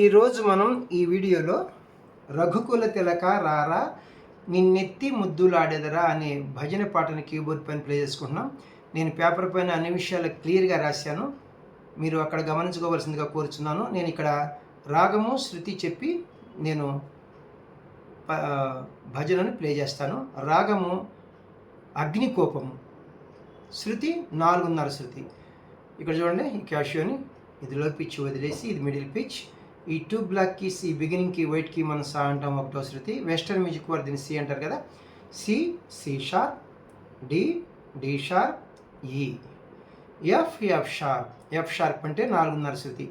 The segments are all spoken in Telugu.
ఈరోజు మనం ఈ వీడియోలో రఘుకుల తిలక రారా నిన్నెత్తి ముద్దులాడెదరా అనే భజన పాటని కీబోర్డ్ పైన ప్లే చేసుకుంటున్నాం. నేను పేపర్ పైన అన్ని విషయాలు క్లియర్గా రాశాను, మీరు అక్కడ గమనించుకోవాల్సిందిగా కోరుచున్నాను. నేను ఇక్కడ రాగము శృతి చెప్పి నేను భజనను ప్లే చేస్తాను. రాగము అగ్నికోపము, శృతి 4:30 శృతి. ఇక్కడ చూడండి, ఈ క్యాషియోని ఇది లో పిచ్ వదిలేసి ఇది మిడిల్ పిచ్. ఈ 2 బ్లాక్ కీస్, ఈ బిగినింగ్ కీ వైట్ కీ మనం సా అంటాం, 1వ శృతి. వెస్టర్న్ మ్యూజిక్ వారు దీన్ని సి అంటారు కదా. C, C sharp, D, D sharp, E, F, F sharp. F sharp అంటే 4:30 శృతి.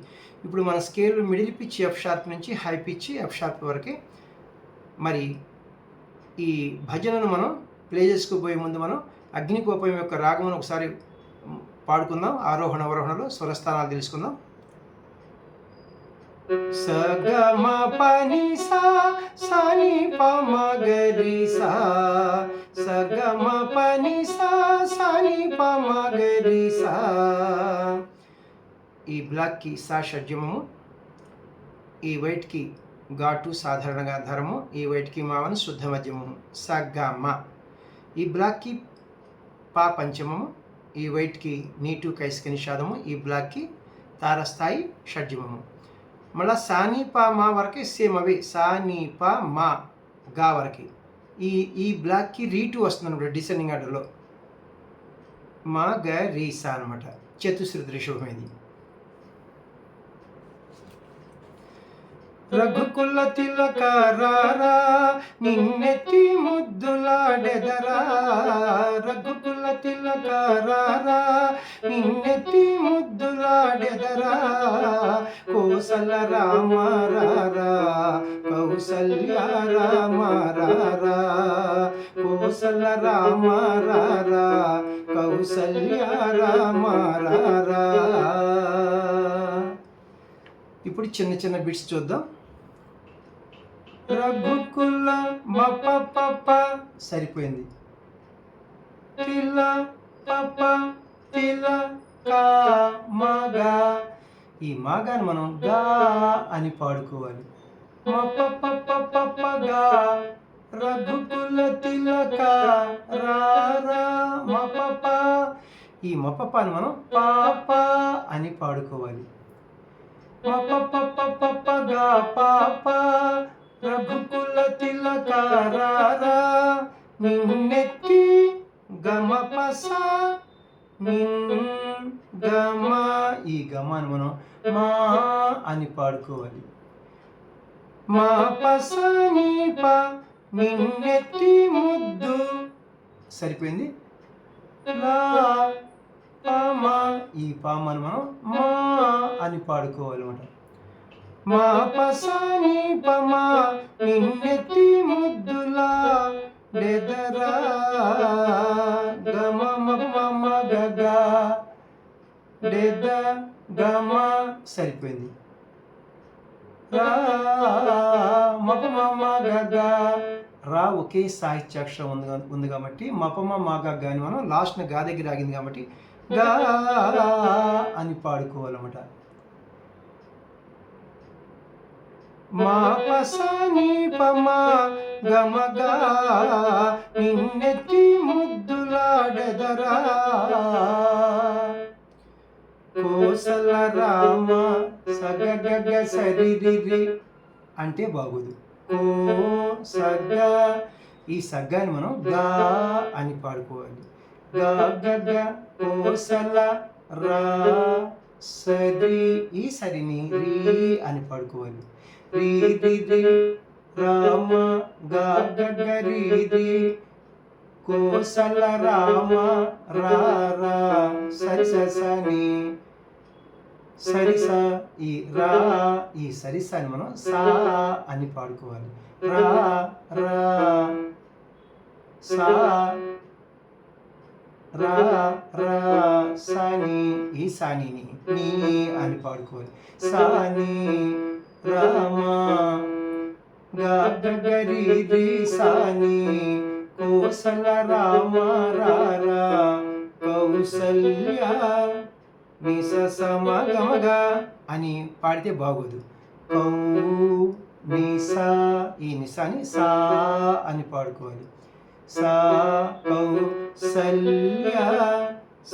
ఇప్పుడు మన scale middle pitch F sharp నుంచి హై పిచ్ ఎఫ్ షార్ప్ వరకు. మరి ఈ భజనను మనం ప్లే చేసుకోబోయే ముందు మనం అగ్నికోపం యొక్క రాగమును ఒకసారి పాడుకుందాం. ఆరోహణ అవరోహణలో స్వరస్థానాలు తెలుసుకుందాం. స గ మ ప ని సా, సా ని ప మ గ రి సా. స గ మ ప ని సా, సా ని ప మ గ రి సా. ఈ బ్లాక్ కి సా షడ్జమము, ఈ వైట్ కి ఘాటు సాధారణ గాంధారము, ఈ వైట్ కి మావన శుద్ధ మధ్యమము. స గ మ. ఈ బ్లాక్ కి పా పంచమము, ఈ వైట్ కి నీటు కైస్క నిషాదము, ఈ బ్లాక్ కి తారస్థాయి షడ్జమము. మళ్ళీ సానీ పా మా వరకే సేమ్ అవి. సానీ పా మా గా వరకు ఈ బ్లాక్కి రీ2 వస్తుంది అనమాట, డిసెండింగ్ ఆర్డర్లో. మా గ రీ సా అనమాట, చతుశ్రుతి రిషభం ఇది. రఘుకుల తిలక రారా నిన్నెత్తి ముద్దులాడెదరా. రఘుకుల తిలక రారా నిన్నెత్తి ముద్దులాడెదరా. కోసల రామ రారా, కౌసల్య రామ రారా. కోసల రామ రారా, కౌసల్య రామ రారా. ఇప్పుడు చిన్న చిన్న బిట్స్ చూద్దాం. రఘుకుల మప పప సరిపోయింది. తిల పప తిల కా మగా. ఈ మాగాను మనం గా అని పాడుకోవాలి. మప పప పప గా. రఘుకుల తిలక రారా మపప. ఈ మపపాని మనం పాప అని పాడుకోవాలి. మప పప పప గా పాప. రఘుకుల తిలక రారా నిన్నెత్తి గమ పస నిన్ గమ. ఈ గమాన్ని మనం మా అని పాడుకోవాలి. మా పస నీ ప నిన్నెత్తి ముద్దు సరిపోయింది. లా పామ. ఈ పామను మనం మా అని పాడుకోవాలి అన్నమాట. మా పసాని పమా నిన్నెత్తి ముద్దులా డెదరా. గమ మమ గగ డెద గమ సరిపోయింది. రా మప మమ గగ. రా ఒకే సాహిత్యాక్షరం ఉంది కాబట్టి మపమ మా గగ అని మనం లాస్ట్న గా దగ్గర ఆగింది కాబట్టి గా అని పాడుకోవాలన్నమాట. మా పసాని పమా గమగా నిన్నెత్తి ముద్దులాడెదరా. కోసల రామ సగగగ సరిరిరి అంటే బాగోదు. కో సగ. ఈ సగ్గాని మనం గా అని పాడుకోవాలి. గా గగ కోసల రా సరి. ఈ సరిని రీ అని పాడుకోవాలి. రీ రి రి రామ గా గగ రీ రి. కోసల రామ రా రా సరి సని. సరిస ఈ రా ఈ సరిసాని మనం సా అని పాడుకోవాలి. రా రా సా రా రా సాని ఈ సానిని నీ అని పాడుకోవాలి. సాని రామా గరి రి సాని కోసల రామ రారా కౌసల్య నిస సమగమగా అని పాడితే బాగోదు. కౌ నిసా ఈ నిసాని సా అని పాడుకోవాలి. సా కౌసల్య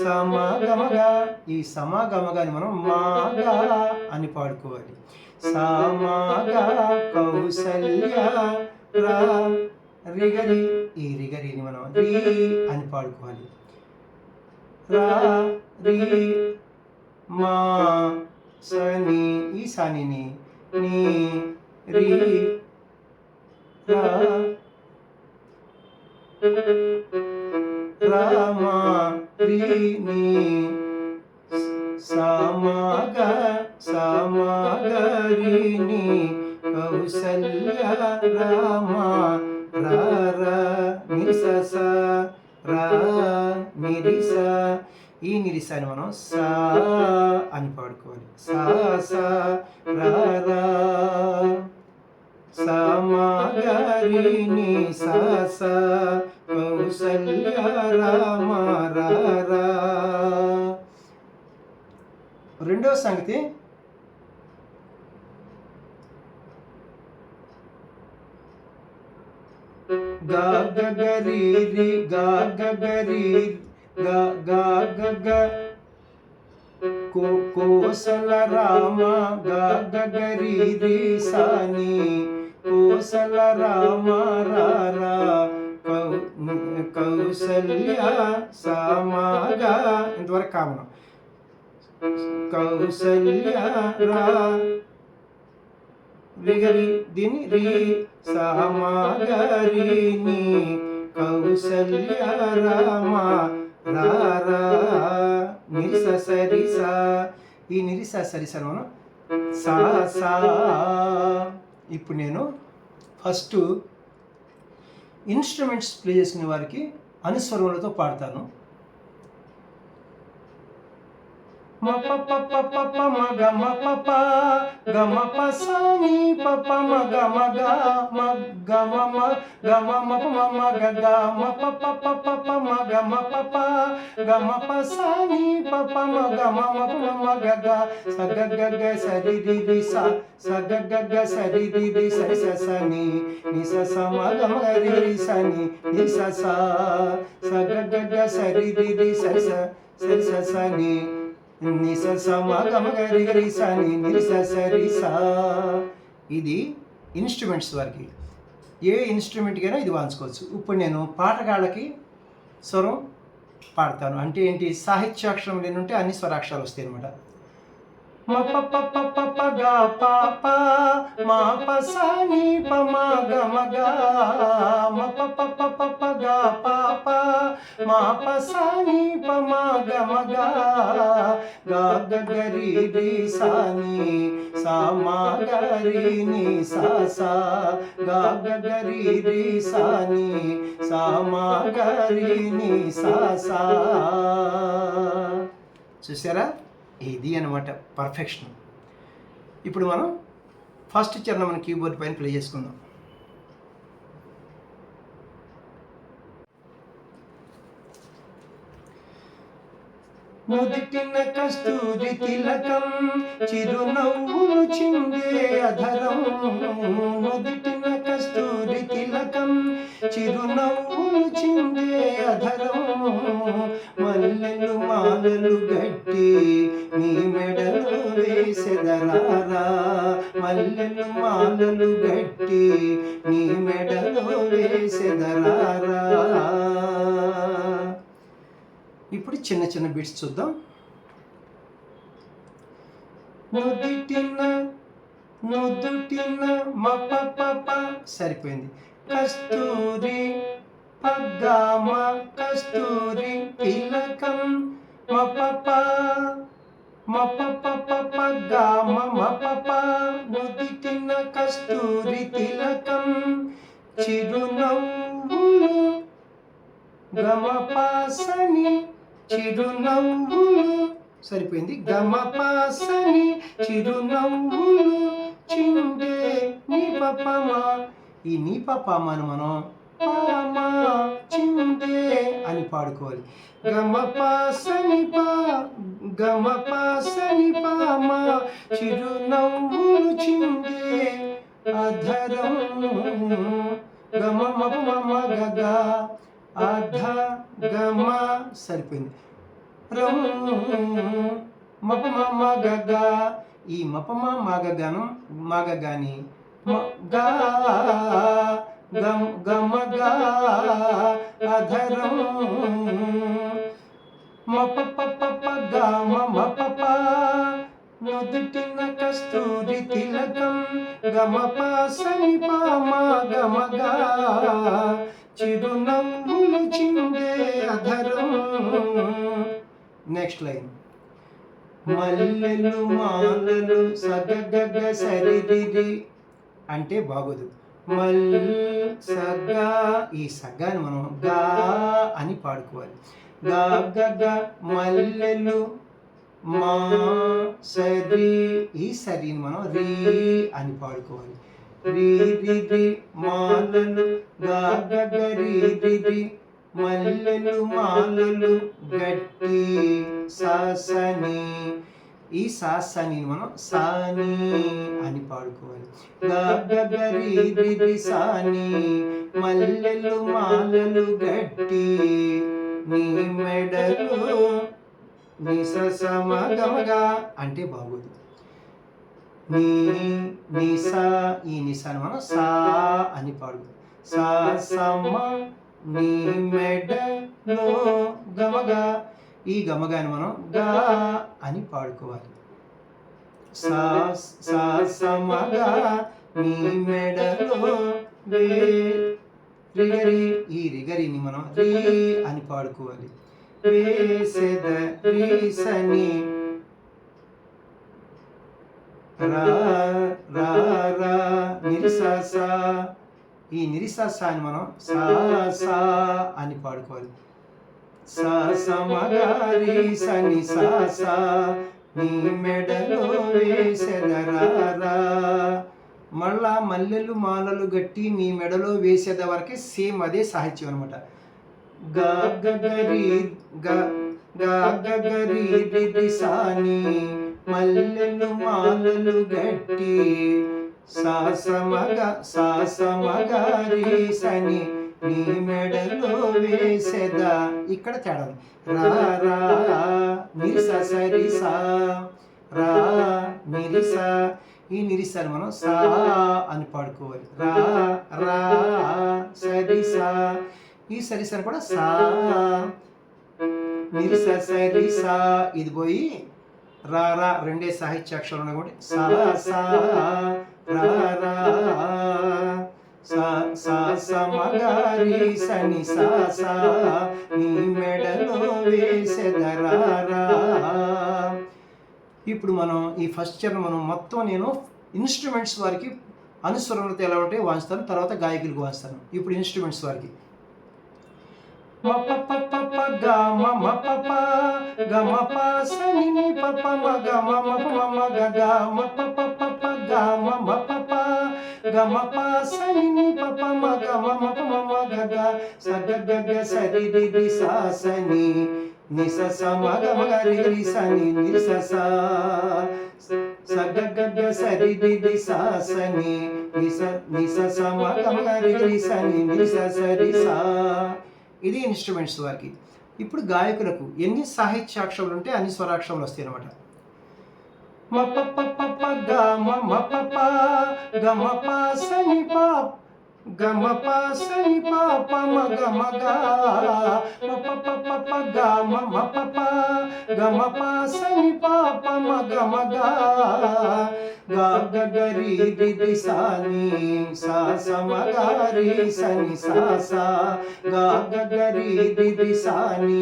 సమగమగా ఈ సమగమగాని మనం మాగా అని పాడుకోవాలి. సామాగా కౌసల్య రా రిగరి ఈ రిగరిని మనం రీ అని పాడుకోవాలి. రా రీ మా సని ఈ సానిని నీ రీ రా రామా రీ నీ సామాగా సామాగరిని కౌసల్య రామా రా రా నిసస రా నిరిస ఈ నిరిసాని మనం సా అని పాడుకోవాలి. సా సా రా రా సామాగరిని సా సా కౌసల్య రామ రా రా. రెండవ సంగతి గా గరి రి గా గరి గా గ కోసల రామ గా గరి రి సాని కోసల రామ రారా కౌసల్య సామాగా ఇంతవరకు కామనం. కౌసల్య రా రిగరి దీని రి సామాగరిని కౌసల్య రామ రారా నిరిస సరిస ఈ నిరిస సరిస మనం సా సా. ఇప్పుడు నేను ఫస్ట్ ఇన్స్ట్రుమెంట్స్ ప్లే చేసుకునే వారికి అనుస్వరములతో పాడతాను. మ ప ప ప ప ప మ గ మ ప ప గ మ ప స ని ప ప మ గ మ గ మ గ మ మ గ మ మ ప మ మ గ గ మ ప ప ప ప ప మ గ మ ప ప గ మ ప స ని ప ప మ గ మ మ ప మ మ గ గ స గ గ గ స రి రి రి స స గ గ గ స రి రి రి స స స ని ని స స మ గ మ రి రి స ని ని స స స గ గ గ స రి రి రి స స స స ని ని స స మ గ మ గ రి రి స ని ని స స రి స. ఇది ఇన్స్ట్రుమెంట్స్ వారికి ఏ ఇన్స్ట్రుమెంట్కైనా ఇది వాయించుకోవచ్చు. ఇప్పుడు నేను పాటగాళ్ళకి స్వరం పాడతాను. అంటే ఏంటి, సాహిత్యాక్షరం లేనుంటే అన్ని స్వరాక్షరాలు వస్తాయి అనమాట. మ ప ప ప ప ప గ ప ప మ ప స ని ప మ గ మ గ మ ప ప ప ప ప గ ప ప మ ప స ని ప మ గ మ గ గ గ గ రి రి స ని స మ గ రి ని స స గ గ గ రి రి స ని స మ గ రి ని స స. చూసారా, ఇది అనమాట పర్ఫెక్షన్. ఇప్పుడు మనం ఫస్ట్ చరణం మన కీబోర్డ్ పైన ప్లే చేసుకుందాం. నుదిటిన కస్తూరి తిలకం చిరునవ్వులు చిందే అధరం. నుదిటిన కస్తూరి తిలకం చిరునవ్వులు చిందే అధరం. మల్లెలు మాలలు గట్టి నీ మెడలో వేసెదరారా. మల్లెలు మాలలు గట్టి నీ మెడలో వేసెదరారా. ఇప్పుడు చిన్న చిన్న బిట్స్ చూద్దాం. నుదుటిన మ ప ప ప సరిపోయింది. కస్తూరి పగ్గామ కస్తూరి తిలకం మ ప ప మ ప ప ప ప గ మ మ ప ప నుదిటిన కస్తూరి తిలకం చిరునవ్వులు గమ పాసని చిరునవ్వులు సరిపోయింది. గమ పాసని చిరునవ్వులు చిందే నీ పపమా. ఈ నీ పపమాను మనం పామా చిందే అని పాడుకోవాలి. గమ పాసని పా గమ పాసని పామా చిరునవ్వులు చిందే అధరం గమ మప మమ గగ అధ గమ సరిపోయింది. రం మప మమ గగ ఈ మపమ మాగగానం మాగగాని గా గమ గా అధరం మప పప గ మమ పప నుదుటిన కస్తూరి తిలకం గమ పాసని పామా గమ గా చిరునవ్వులు చిందే అధరం. Next line. మల్లెలు మాలలు సగగగ సరిదిది అంటే బాగోదు. సగా ఈ సగాని మనం గా అని పాడుకోవాలి. గా గగ మల్లెలు మా సరి ఈ సరిని మనం రీ అని పాడుకోవాలి. రీ రి మాలలు గా గగ రీ రి మల్లెలు మాలలు గట్టి సాసని ఈ సాసని మనం సాని అని పాడుకోవాలి. గా గగ రీ రి సాని మల్లెలు మాలలు గట్టి నీ మెడలు నిసమగమగా అంటే బాగోదు. నీ నిసా ఈ నిసాను మనం సా అని పాడుకోవాలి. సా సమ నీ మెడలో గమగా ఈ గమగాని మనం గా అని పాడుకోవాలి. సా సా సమగా నీ మెడలో రిగరి ఈ రిగరిని మనం రీ అని పాడుకోవాలి. వేసెద రీసని రా రా రా నిరిసాస ఈ నిరిసాస అని మనం సా సా అని పాడుకోవాలి. సా సమగారి సని సా సా నీ మెడలో వేసెదరా. మళ్ళా మల్లెలు మాలలు గట్టి నీ మెడలో వేసేద వరకే సేమ్ అదే సాహిత్యం అనమాట. గా గగరి గా గగరి రి సాని మల్లెలు మాలలు గట్టి సాసమగారి సని నీ మెడలో వేసేదా. ఇక్కడ తేడా రా రా నిరిసా సరిసా రా నిరిసా ఈ నిరిసాను మనం సా అని పాడుకోవాలి. రా రా సరిసా ఈ సరిసాను కూడా సా నిరిసా సరిసా ఇది పోయి రా రా రెండే సాహిత్య అక్షరాలు ఉన్నాయి కాబట్టి సా సా రా రా సా సా సమగారి సని సా సా నీ మెడలో వేసెదరా. ఇప్పుడు మనం ఈ ఫస్ట్ చరణం మనం మొత్తం నేను ఇన్స్ట్రుమెంట్స్ వారికి అనుస్వరములతో ఎలా ఉంటే వాయిస్తాను, తర్వాత గాయకులకు వాయిస్తాను. ఇప్పుడు ఇన్స్ట్రుమెంట్స్ వారికి మ ప ప ప ప గ మ మ ప ప గ మ ప స ని ని ప ప మ గ మ మ ప మ మ గ గ మ ప ప ప ప గ మ మ ప ప గ మ ప స ని ని ప ప మ గ మ మ ప మ మ గ గ స గ గ గ స రి రి రి సా స ని ని స స మ గ మ గ రి రి స ని ని స స స గ గ గ స రి రి రి సా స ని ని స స మ గ మ గ రి రి స ని ని స స రి సా. ఇది ఇన్స్ట్రుమెంట్స్ వారికి. ఇప్పుడు గాయకులకు ఎన్ని సాహిత్యాక్షరాలు ఉంటే అన్ని స్వరాక్షరాలు వస్తాయి అన్నమాట. మ ప ప ప ప గ మ మ ప ప గ మ ప స ని ప గ మ ప స ని ప ప మ గ మ గ మ ప ప ప ప గ మ మ ప ప గ మ ప స ని ప ప మ గ మ గ గ గా గ గ రి రి రి సా ని సా స మ గ రి స ని సా సా గా గ గ రి రి రి సా ని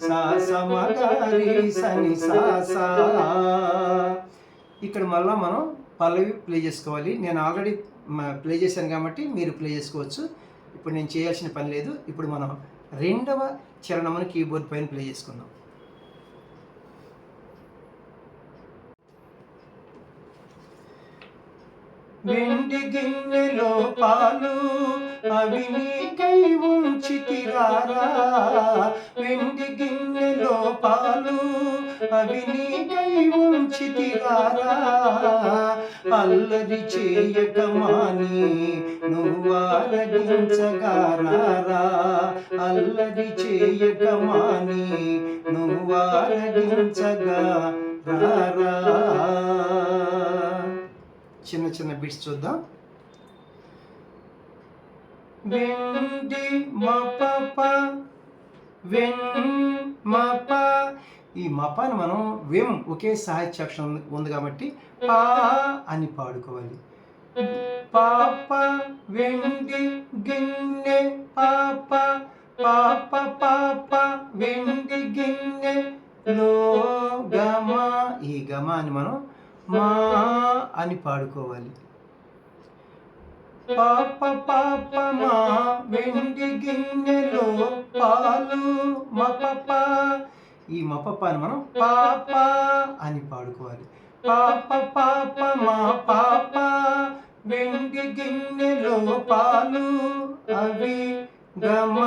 సా స మ గ రి స ని సా సా. ఇక్కడ మళ్ళీ మనం పల్లవి ప్లే చేసుకోవాలి. నేను ఆల్రెడీ ప్లే చేశాను కాబట్టి మీరు ప్లే చేసుకోవచ్చు. ఇప్పుడు నేను చేయాల్సిన పని లేదు. ఇప్పుడు మనం రెండవ చరణమును కీబోర్డ్ పైన ప్లే చేసుకుందాం. వెండి గిన్నెలో పాలు అవి నీకై ఉంచితిరారా, వెండి గిన్నెలో పాలు అవి నీకై ఉంచితిరారా, అల్లరి చేయక మాని నువ్వారగించగారారా, అల్లరి చేయక మాని నువ్వారగించగా రారా. చిన్న చిన్న బిట్స్ చూద్దాం. వెండి మపప వెన్ మప, ఈ మపాని మనం వెం ఒకే సాహిత్యాక్షరం ఉంది కాబట్టి పా అని పాడుకోవాలి. పాప వెండి గిన్నె పాప పాప పాప వెండి గిన్నె లో గమ, ఈ గమ అని మనం మా అని పాడుకోవాలి. పాప పాప మా వెండి గిన్నెలో పాలు మపప, ఈ మపప అని మనం పాప అని పాడుకోవాలి. పాప పాప మా పాప వెండి గిన్నెలో పాలు అవి గమ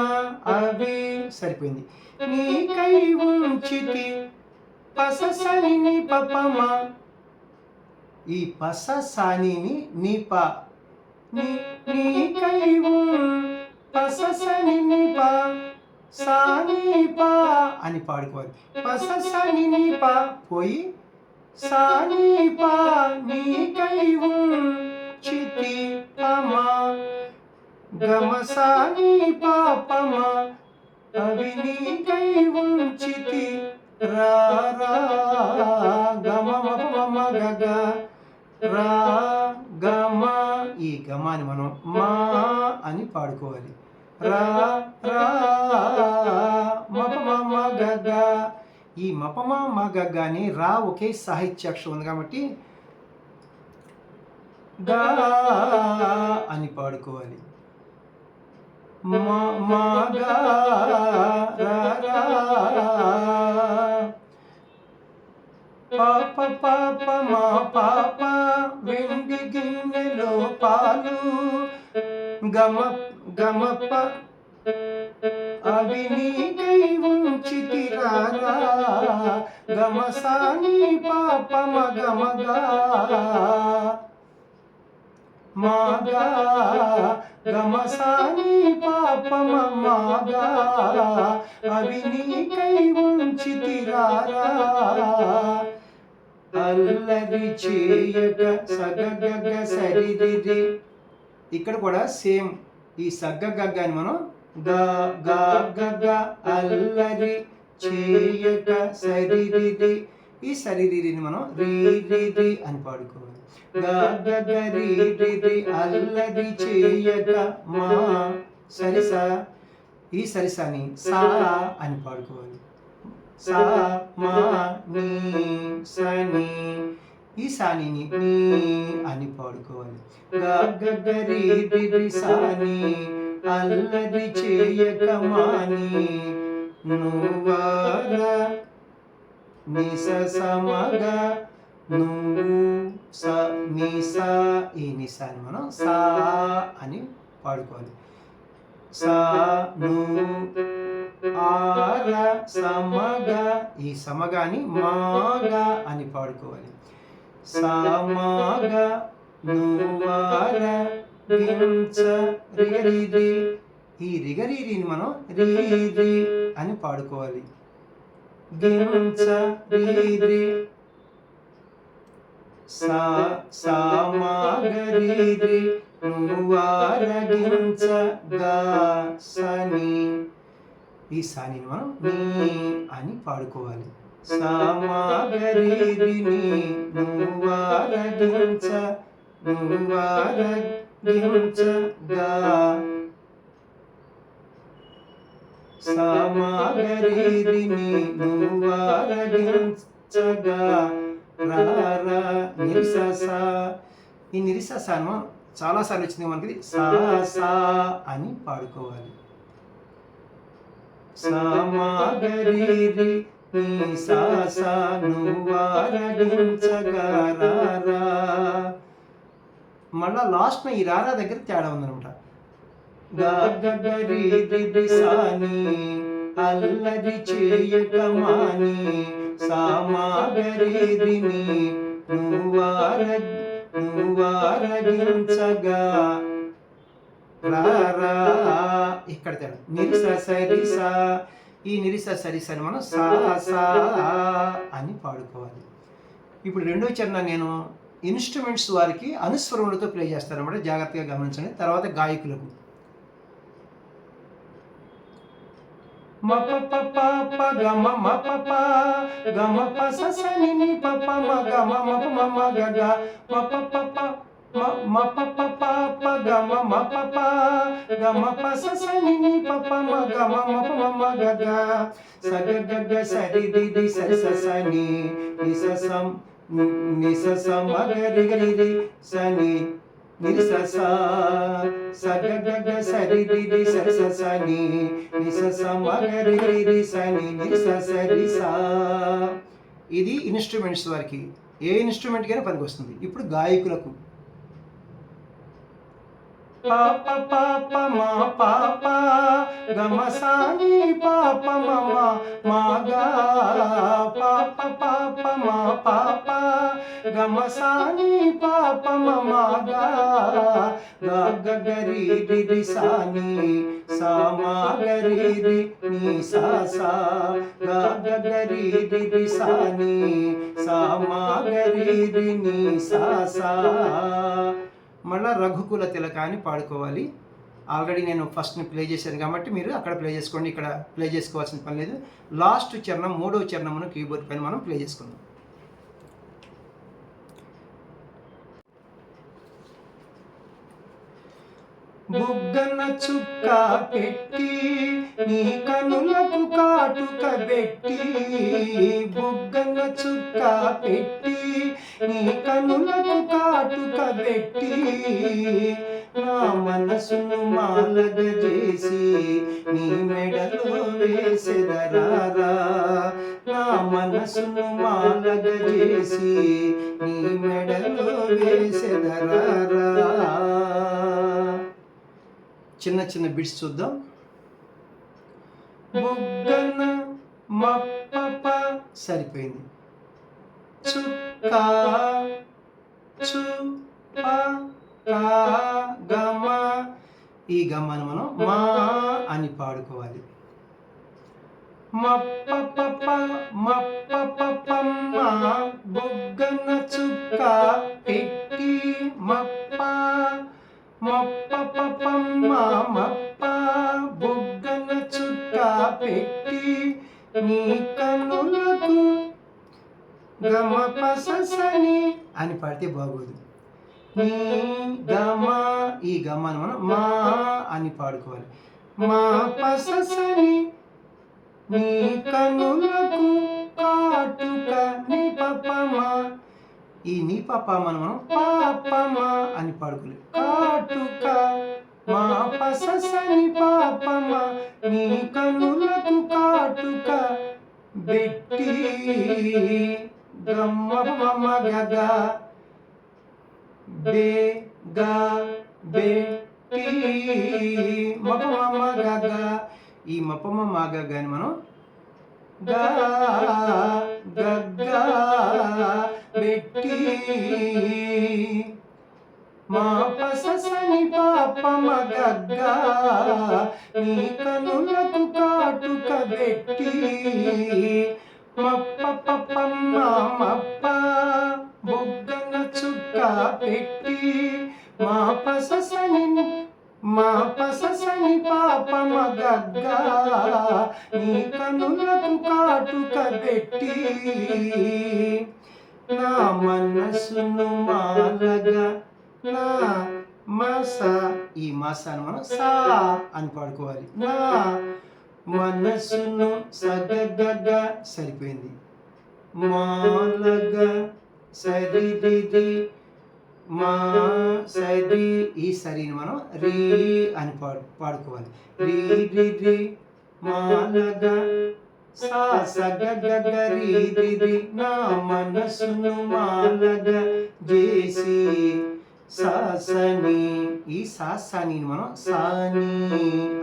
అవి, సరిపోయింది. నీకై ఉంచితి పససని ని పపమా, ఈ పస సానిని నీ పా నీకై పస సని ని పా సాని పా అని పాడుకోవాలి. పస సని ని పా పోయి సాని పా నీకై చితి పమా గమ సాని పాపమా అవి నీకై ఉంచితి రారా, గమ మమ గగ రా గమ, ఈ గమాని మనం మా అని పాడుకోవాలి. రా రా మపమ గగ, ఈ మపమ గగ అని రా ఒకే సాహిత్యాక్షరం ఉంది కాబట్టి గా అని పాడుకోవాలి. మాగా పాప పాప మా పాప వెండి గిన్నెలో పాలు గమ గమప అవి నీకై ఉంచితిరారా, గమ సాని పాప మగమగా మాగా గమ సాని పాప మాగా అవి నీకై ఉంచితిరారా, అల్లరి చేయక సగగగ సరిదిది. ఇక్కడ కూడా సేమ్ ఈ సగ్గ గగ్గ అని మనం గా గా గగ అల్లరి చేయక సరిదిది, ఈ సరిదిని మనం రీ రి రి అని పాడుకోవాలి. గా గగ రీ రి రి అల్లరి చేయక మా సరిసా, ఈ సరిసాని సా అని పాడుకోవాలి. సా మా నీ సని, ఈ సానిని నీ అని పాడుకోవాలి. గా గగ రీ రి రి సాని అల్లరి చేయక మాని నువ్వార నిస సమగ నువ్వు స నిసా, ఈ నిసాని మనం సా అని పాడుకోవాలి. సా ను ఆర సమగ, ఈ సమగాని మాగా అని పాడుకోవాలి. సామాగ నువ్వార గించ రిగరిది, ఈ రిగరిని మనం రీ రి అని పాడుకోవాలి. గించ రీ రి సా సామాగరి నువ్వారగించ గా సని, ఈ సానిని మనం నీ అని పాడుకోవాలి. సామాగరిని నువ్వారగించగా సామాగరిని నువ్వారగించగా రారా నిరిసస. ఈ నిరిససాను చాలాసార్లు వచ్చింది మనకి. సా సా అని పాడుకోవాలి. సామాగరిని సా సా నువ్వారగించగా రారా. మళ్ళా లాస్ట్ ఈ రారా దగ్గర తేడా ఉందనమాట. గగరి సాని అల్లరి చేయకమాని సామాగరిని నువ్వారగించగా రారా. ఇక్కడ తేడా. నిరిస సరిసా. ఈ నిరిస సరిసని మనం సా సా అని పాడుకోవాలి. ఇప్పుడు రెండో చరణం నేను ఇన్స్ట్రుమెంట్స్ వారికి అనుస్వరములతో ప్లే చేస్తాను అన్నమాట. జాగ్రత్తగా గమనించండి. తర్వాత గాయకులకు మ ప ప ప ప గ మ మ ప ప గ మ ప స స ని ని ప ప మ గ మ మ ప మ మ గ గ మ ప ప ప మ ప ప ప ప గ మ మ ప ప గ మ ప స స ని ని ప ప మ గ మ మ ప మ మ గ గ స గ గ గ స రి రి రి స స స ని ని స స మ గ రి గ రి రి స ని ని స స స గ గ గ స రి రి రి స స స ని ని స స మ గ రి రి రి స ని ని స స రి స. ఇది ఇన్స్ట్రుమెంట్స్ వారికి. ఏ ఇన్స్ట్రుమెంట్కైనా పనికి వస్తుంది. ఇప్పుడు గాయకులకు పాప పాప మా పాప గమ సాని పాప మమ మాగా పాప పాప మా పాప గమ సాని పాప మమగా గ గరి రి సాని సామా గరి రి ని సా సా గ గరి రి సాని సామా గరి రి ని సా సా. మళ్ళీ రఘుకుల తిలక అని పాడుకోవాలి. ఆల్రెడీ నేను ఫస్ట్ని ప్లే చేశాను కాబట్టి మీరు అక్కడ ప్లే చేసుకోండి. ఇక్కడ ప్లే చేసుకోవాల్సిన పని లేదు. లాస్ట్ చరణం మూడవ చరణమును కీబోర్డ్ పైన మనం ప్లే చేసుకుందాం. బుగ్గన చుక్క పెట్టి నీ కనులకు కాటుక పెట్టి బుగ్గన చుక్క పెట్టి నీ కనులకు కాటుక పెట్టి నా మనసును మాలగ చేసి నీ మెడలో వేసెదరారా. నా మనసును మాలగ చేసి నీ మెడలో వేసెదరారా. చిన్న చిన్న బిట్స్ చూద్దాం. బుగ్గన మప్ప సరిపోయింది. చుక్క చుప్ప గమ. ఈ గమ్మను మనం మా అని పాడుకోవాలి. మప్ప మప్పమ్మ బుగ్గన చుక్క పెట్టి మప్ప మప్పమ్మ మప్ప బుగ్గన చుక్క పెట్టి నీ కన్నులకు గమ పసని అని పాడితే బాగోదు. నీ గమ ఈ గమను మనం మా అని పాడుకోవాలి. మా పసని నీ కన్నులకు కాటుక నీ పప్పమా. ఈ నీ పప్పమను మనం పాపమా అని పాడుకోవాలి. కాటుక మా పసని పాపమా నీ కన్నులకు కాటుక బెట్టి గమ్మ గగ బే గా బెట్టి మపమ గగ. ఈ మపమ గగని మనం గా గగ్గ బెట్టి మా పసని పాపమ గగ్గ నీ కనులకు కాటుక బెట్టి మప్పమ్మ మప్ప బుగ్గన చుక్క పెట్టి మా పసని మా పససని పాపమ గగ్గా నీ కనులకు కాటుక పెట్టి నా మనసును మాలగా నా మాస ఈ మాసాను మనం సా అని పాడుకోవాలి. నా మనసును సగగగా సరిపోయింది. మాలగా సరిదిది మా సరి ఈ సరిని మనం రీ అని పాడుకోవాలి. రీ రి రి మాలగా సా సగగ రీ రి రి నా మనసును మాలగా చేసి సాసని ఈ సాసాని మనం సాని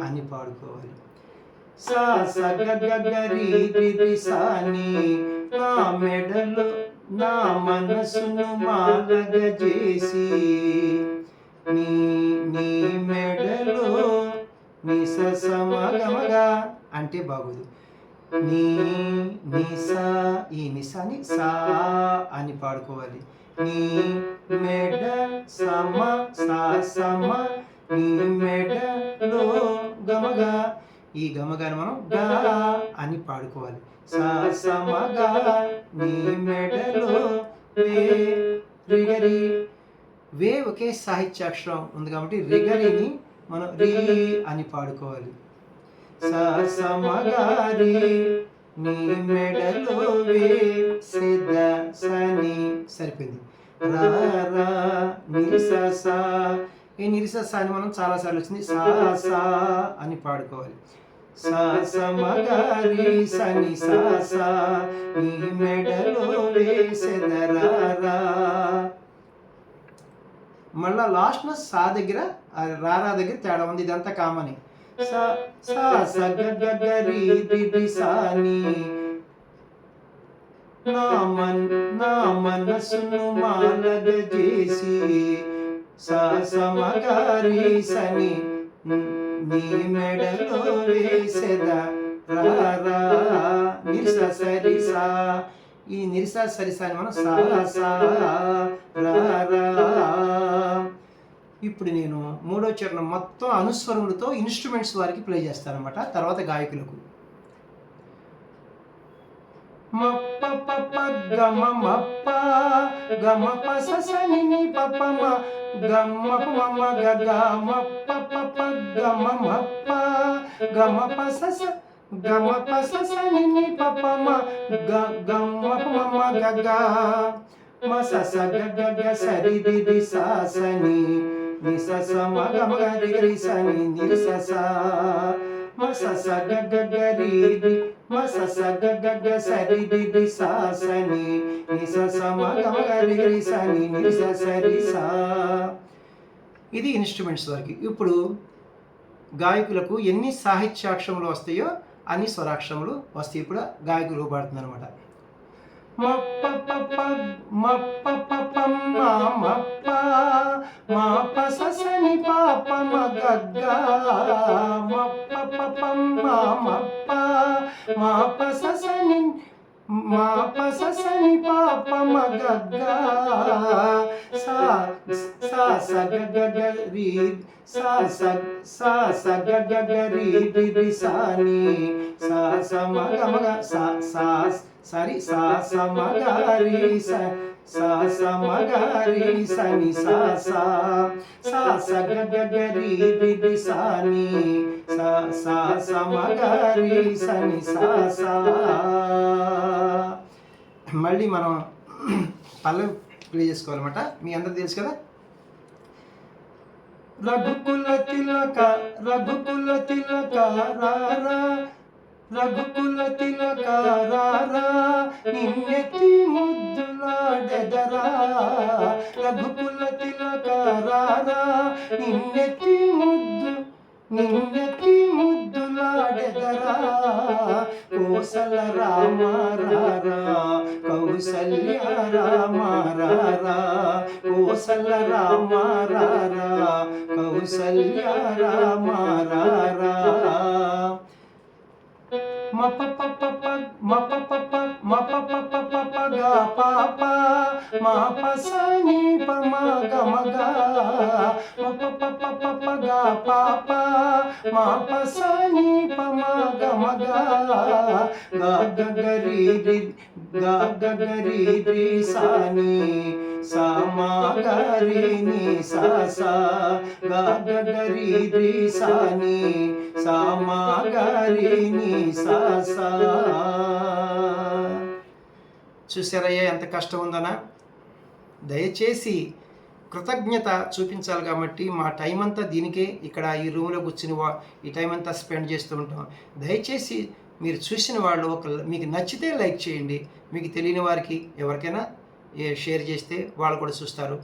అని పాడుకోవాలి. సా సగగ రీ రి రి సాని నా మెడలో నా మనసును మాలగ చేసి నీ నీ మెడలో నీ ససమగమగా అంటే బాగోదు. నీ నిసా ఈ నిసాని సా అని పాడుకోవాలి. నీ మెడ సమ సా సమ నీ మెడలో గమగా ఈ గమగాని మనం గా అని పాడుకోవాలి. సా సమగా నీ మెడలో వే రిగరి వే ఒకే సాహిత్యాక్షరం ఉంది కాబట్టి రిగరిని మనం రీ అని పాడుకోవాలి. సా సమగారి నీ మెడలో వే సిద్ధ సని సరిపోయింది. రా రా నిరిస ఈ నిరిస అని మనం చాలాసార్లు వచ్చింది. సా సా అని పాడుకోవాలి. సా సమగారి సని సా సా నీ మెడలో వేసెదరారా. మళ్ళా లాస్ట్న సా దగ్గర రారా దగ్గర తేడా ఉంది. ఇదంతా కామని. సా సా సగగరి దిది సాని నా మనసును మాలగ చేసి సా సమగారి సని నీ మెడలో వేసెదా రారా నిరిస సరిసా ఈ నిరిస సరిసా అని మనం సా సా రారా. ఇప్పుడు నేను మూడో చరణం మొత్తం అనుస్వరములతో ఇన్స్ట్రుమెంట్స్ వారికి ప్లే చేస్తానన్నమాట. తర్వాత గాయకులకు మప్ప పప్ప గమ మప్ప గమ పస సని ని పప్ప మ గమ మమ గగ మప్ప పప్ప గమ మప్ప గమ పస సని ని పప్ప మ గమ మమ గగ మ స గగ సరి ది సా సని ని స స మ గమ గరి సని ని స స మ స గగ రి ది మ స గగ సరి ది సా సని ని స స మ గమ గరి సని ని స సరి సా. ఇది ఇన్స్ట్రుమెంట్స్ వరకు. ఇప్పుడు గాయకులకు ఎన్ని సాహిత్యాక్షరములు వస్తాయో అన్ని స్వరాక్షరములు వస్తాయి. ఇప్పుడు గాయకులు పాడుతుంది అనమాట. మప్ప పప్ప మప్ప పప్ప మప్ప మా పస సని పాప మ గగ్గ మప్ప పప్ప మప్ప మా పస సని పాప మ గగ్గ సా సా సగగ రి సా సగగ రి ది సాని సా సమగమగ సా సా సారీ సా సమగారి సా సమగారి సని సా సా సా సగగరి ది సాని సా సా సమగారి సని సా సా. మళ్ళీ మనం పల్లవి ప్లే చేసుకోవాలన్నమాట. మీ అందరూ తెలుసు కదా. రఘుకుల తిలక రారా రఘుకుల తిలక రారా నిన్నెత్తి ముద్దులాడెదరా రఘుకుల తిలక రారా నిన్నెత్తి ముద్దులాడెదరా కోసల రామ రారా కౌసల్య రామ రారా కోసల రామ రారా కౌసల్య రామ రారా. మప పప మప పప మప పప పప గా పాప మా పసని పమ గమగా మప పప పప గా పాప మా పసని పమ గమ గా గరి రి సాని సమా గరి ని సా గరి రి సాని సమా గరి ని సా. చూసారయ్యా ఎంత కష్టం ఉందనా? దయచేసి కృతజ్ఞత చూపించాలి కాబట్టి మా టైం అంతా దీనికే ఇక్కడ ఈ రూమ్లో కూర్చుని ఈ టైం అంతా స్పెండ్ చేస్తూ ఉంటాం. దయచేసి మీరు చూసిన వాళ్ళు మీకు నచ్చితే లైక్ చేయండి, మీకు తెలియని వారికి ఎవరికైనా షేర్ చేస్తే వాళ్ళు కూడా చూస్తారు.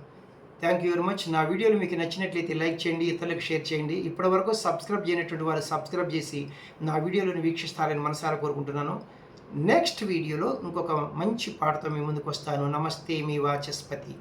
Thank you very much. నా వీడియోలు మీకు నచ్చినట్లయితే లైక్ చేయండి, ఇతరులకు షేర్ చేయండి. ఇప్పటివరకు సబ్స్క్రైబ్ చేయనటువంటి వారు సబ్స్క్రైబ్ చేసి నా వీడియోలను వీక్షిస్తారని మనసారా కోరుకుంటున్నాను. నెక్స్ట్ వీడియోలో ఇంకొక మంచి పాటతో మీ ముందుకు వస్తాను. నమస్తే, మీ వాచస్పతి.